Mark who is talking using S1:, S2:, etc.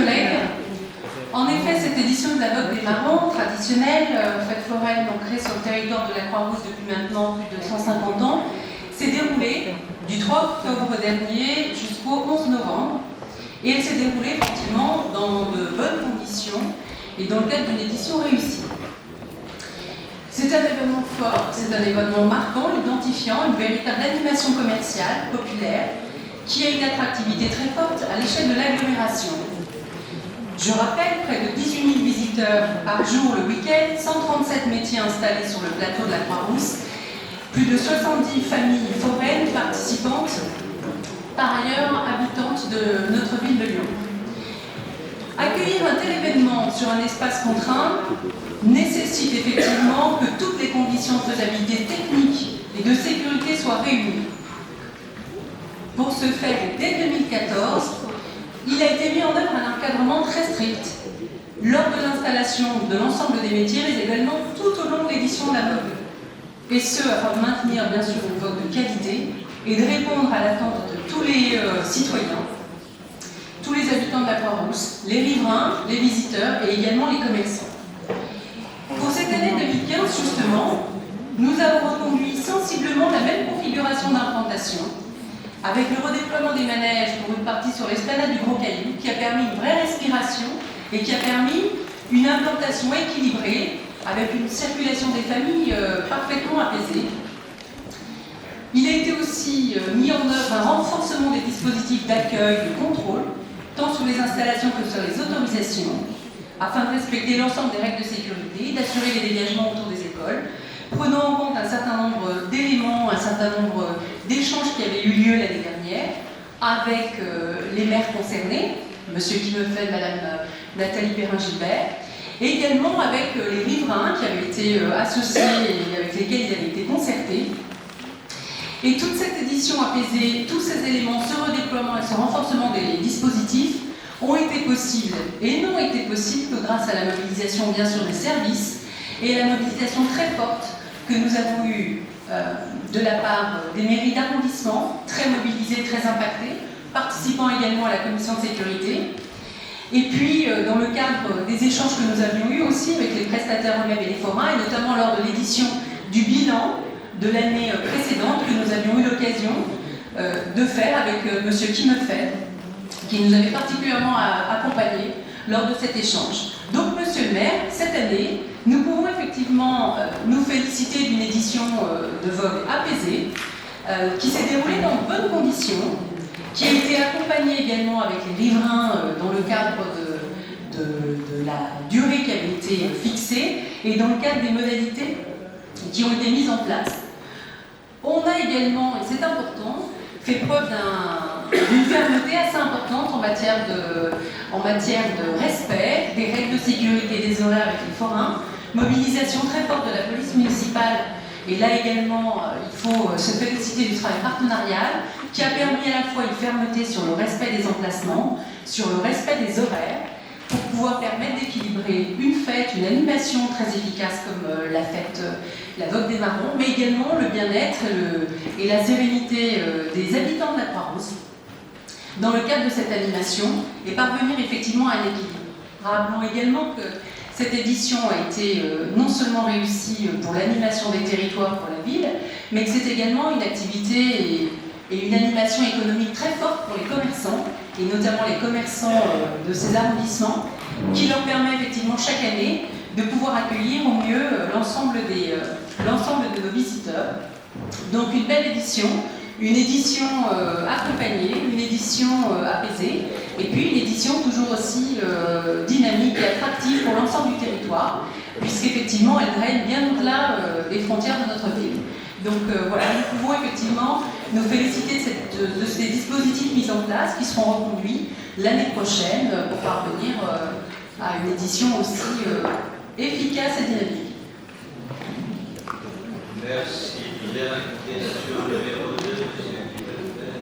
S1: collègues, en effet, cette édition de la Vogue des Marrons, traditionnelle, fête foraine ancrée sur le territoire de la Croix-Rousse depuis maintenant plus de 150 ans, s'est déroulée du 3 octobre dernier jusqu'au 11 novembre. Et elle s'est déroulée effectivement dans de bonnes conditions et dans le cadre d'une édition réussie. C'est un événement fort, c'est un événement marquant, identifiant une véritable animation commerciale, populaire, qui a une attractivité très forte à l'échelle de l'agglomération. Je rappelle, près de 18 000 visiteurs par jour le week-end, 137 métiers installés sur le plateau de la Croix-Rousse, plus de 70 familles foraines participantes, par ailleurs habitantes de notre ville de Lyon. Accueillir un tel événement sur un espace contraint nécessite effectivement que toutes les conditions de faisabilité technique et de sécurité soient réunies. Pour ce faire, dès 2014, il a été mis en œuvre un encadrement très strict lors de l'installation de l'ensemble des métiers, mais également tout au long de l'édition de la Vogue. Et ce, afin de maintenir bien sûr une Vogue de qualité et de répondre à l'attente de tous les citoyens, tous les habitants de la Croix-Rousse, les riverains, les visiteurs et également les commerçants. Pour cette année 2015, justement, nous avons reconduit sensiblement la même configuration d'implantation, avec le redéploiement des manèges pour une partie sur l'esplanade du Gros Caillou, qui a permis une vraie respiration et qui a permis une implantation équilibrée, avec une circulation des familles parfaitement apaisée. Il a été aussi mis en œuvre un renforcement des dispositifs d'accueil, de contrôle, tant sur les installations que sur les autorisations, afin de respecter l'ensemble des règles de sécurité, d'assurer les dégagements autour des écoles, prenant en compte un certain nombre d'éléments, un certain nombre d'échanges qui avaient eu lieu l'année dernière avec les maires concernés, M. Kimefeld, Mme Nathalie Perrin-Gilbert, et également avec les riverains qui avaient été associés et avec lesquels ils avaient été concertés. Et toute cette édition apaisée, tous ces éléments, ce redéploiement et ce renforcement des dispositifs ont été possibles et n'ont été possibles que grâce à la mobilisation bien sûr des services et à la mobilisation très forte que nous avons eue de la part des mairies d'arrondissement, très mobilisées, très impactées, participant également à la commission de sécurité. Et puis, dans le cadre des échanges que nous avions eus aussi avec les prestataires eux-mêmes et les forains, et notamment lors de l'édition du bilan de l'année précédente que nous avions eu l'occasion de faire avec M. Kimefeld, qui nous avait particulièrement accompagnés lors de cet échange. Donc, Monsieur le maire, cette année, nous pouvons effectivement nous féliciter d'une édition de Vogue apaisée, qui s'est déroulée dans de bonnes conditions, qui a été accompagnée également avec les riverains dans le cadre de la durée qui avait été fixée et dans le cadre des modalités qui ont été mises en place. On a également, et c'est important, fait preuve d'une fermeté assez importante en matière de respect des règles de sécurité des horaires avec les forains, mobilisation très forte de la police municipale, et là également il faut se féliciter du travail partenarial qui a permis à la fois une fermeté sur le respect des emplacements, sur le respect des horaires, pour pouvoir permettre d'équilibrer une fête, une animation très efficace comme la fête, la Vogue des Marrons, mais également le bien-être et la sérénité des habitants de la Croix-Rousse dans le cadre de cette animation et parvenir effectivement à un équilibre. Rappelons également que cette édition a été non seulement réussie pour l'animation des territoires pour la ville, mais que c'est également une activité et une animation économique très forte pour les commerçants, et notamment les commerçants de ces arrondissements, qui leur permet effectivement chaque année de pouvoir accueillir au mieux l'ensemble de nos visiteurs. Donc une belle édition, une édition accompagnée, une édition apaisée, et puis une édition toujours aussi dynamique et attractive pour l'ensemble du territoire, puisqu'effectivement elle draine bien au-delà des frontières de notre ville. Donc voilà, nous pouvons effectivement nous féliciter de ces dispositifs mis en place qui seront reconduits l'année prochaine pour parvenir à une édition aussi efficace et dynamique.
S2: Merci. Il y a une question numéro